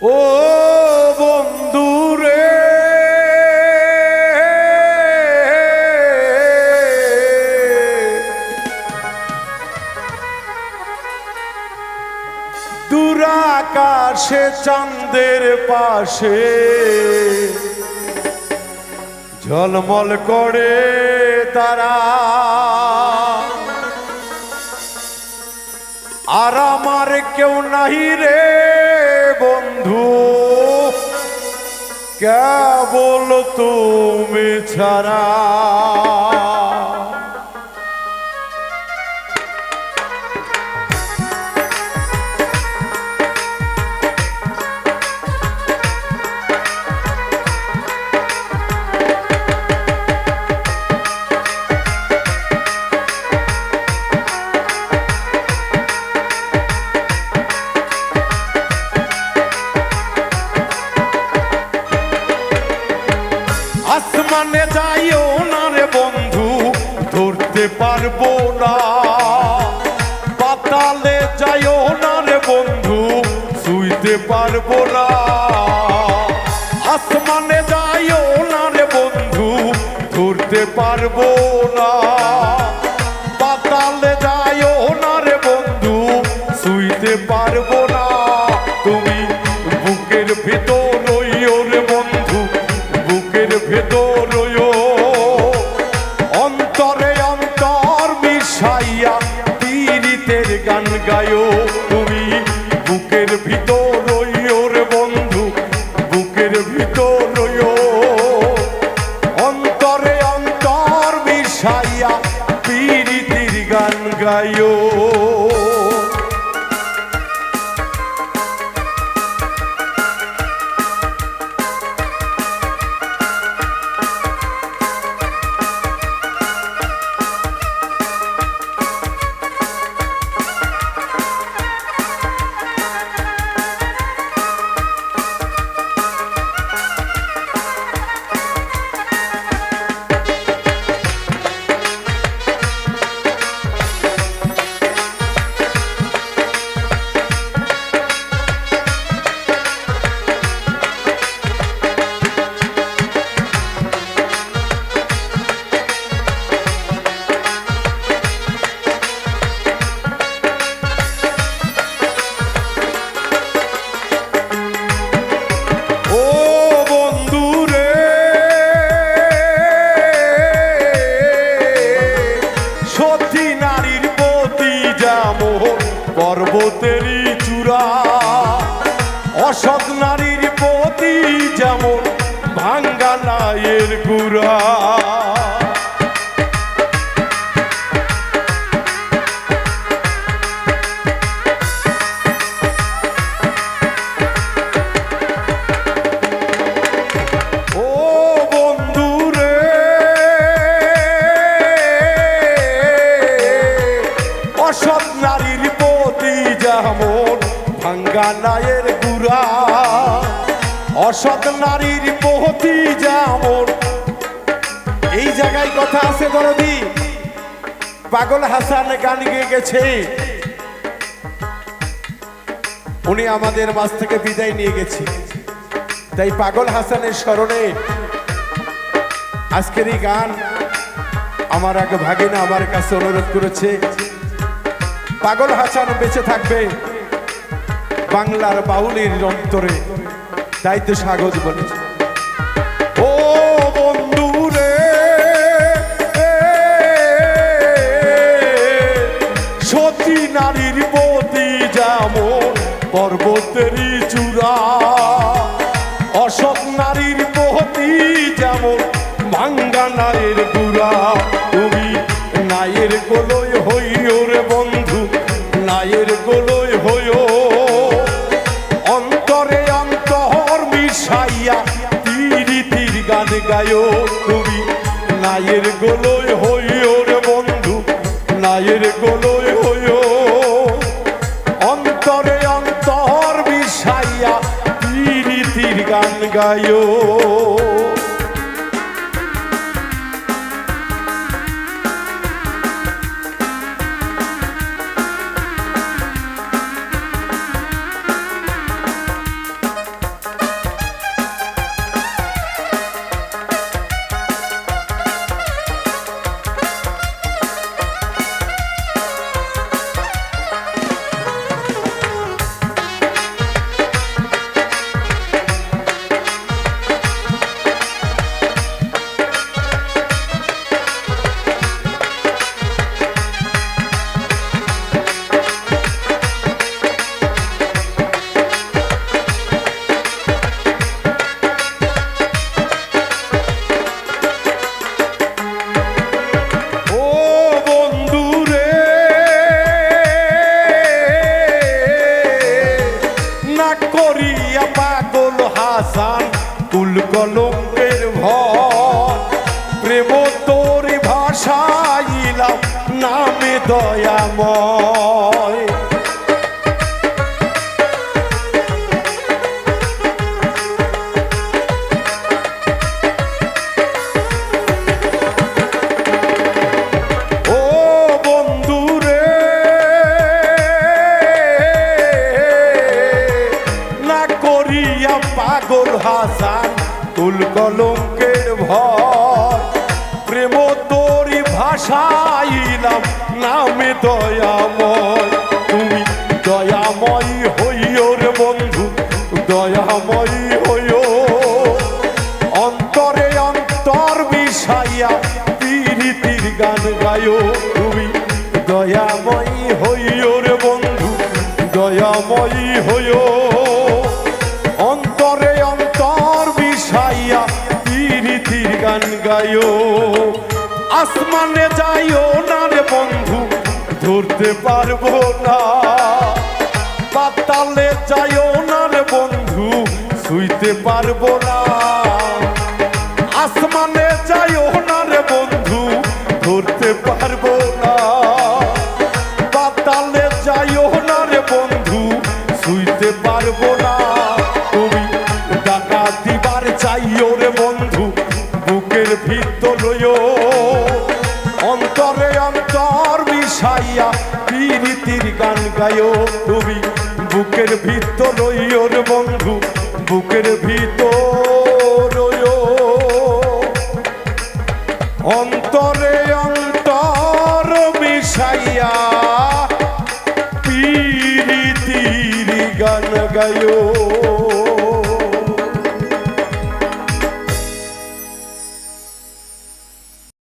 ও বন্ধু রে, দূর আকাশে চাঁদের পাশে ঝলমল করে তারা, আর আমার কেউ নাহি রে বন্ধু, কেবল তুমি ছাড়া। আসমানে যাইও না রে বন্ধু, ধরতে পারবো না। পাতালে যাইও না রে বন্ধু, শুইতে পারবো না। আসমানে যাইও না রে বন্ধু, ধরতে পারবো না। পাতালে যাইও না রে বন্ধু, শুইতে পারবো না। তুমি বুকের ভিতর রইও রে বন্ধু, বুকের ভেতর অন্তরে অন্তর মিশাইয়া পীড়িতের গান গায়ো। তুমি বুকের ভিতর রে বন্ধু, বুকের ভিতর অন্তরে অন্তর মিশাইয়া পীড়িতের গান গায়ো। পর্বতেরই চূড়া, অসৎ নারীর প্রতি যেমন ভাঙ্গা নায়ের গুড়া। ও বন্ধু রে, অসৎ নারীর যেমন ভাঙ্গা নায়ের গুড়া, অসৎ নারীর প্রতি যেমন। এই জায়গায় কথা আছে দরদি, পাগল হাসান গান গেয়ে গেছে। উনি আমাদের মাঝ থেকে বিদায় নিয়ে গেছে, তাই পাগল হাসানের স্মরণে আজকের এই গান আমার এক ভাগিনা আমার কাছে অনুরোধ করেছে। পাগল হাসান বেঁচে থাকবে বাংলার বাউলের অন্তরে, তাই তো স্বাগত বলেছে। ও বন্ধু রে, সতী নারীর প্রতি যেমন পর্বতেরই চূড়া, অসৎ নারীর প্রতি যেমন ভাঙ্গা নায়ের গুড়া। তুমি নায়ের গোলই হইও রে বন্ধু, নায়ের গোলই হইও অন্তরে অন্তর মিশাইয়া পীড়িতির গান গায়ো। তুমি নায়ের গোলই হইও রে বন্ধু, নায়ের গোলই হইও অন্তরে অন্তর মিশাইয়া পীড়িতির গান গায়ো। দয়াময়। ও বন্ধুরে না করিয়া পাগল হাসান কুল কলঙ্কের ভয়, প্রেম তোরি ভাষাইলাম নামে দয়াময়। তুমি দয়াময় হইও রে বন্ধু, দয়াময় হইও, অন্তরে অন্তর মিশাইয়া প্রীতির গান গায়ো। তুমি দয়াময় হইও রে বন্ধু, দয়াময় হইও, অন্তরে অন্তর মিশাইয়া প্রীতির গান গায়ো। আসমানে যাইও না রে বন্ধু, ধরতে পারবো না, পাতালে যাইও না রে বন্ধু, শুইতে পারবো না। আসমানে যাইও না রে বন্ধু, ধরতে পারবো না, পাতালে যাইও না রে বন্ধু, শুইতে পারবো না। তুমি টাকা দিবার চাইও রে বন্ধু, বুকের ভিতর লইও, অন্তরে অন্তর মিশাইয়া প্রীতির গান গায়ো। তুমি বুকের ভিতর লইও রে বন্ধু, বুকের ভিতর লইও, অন্তরে অন্তর মিশাইয়া প্রীতির গান গায়ো।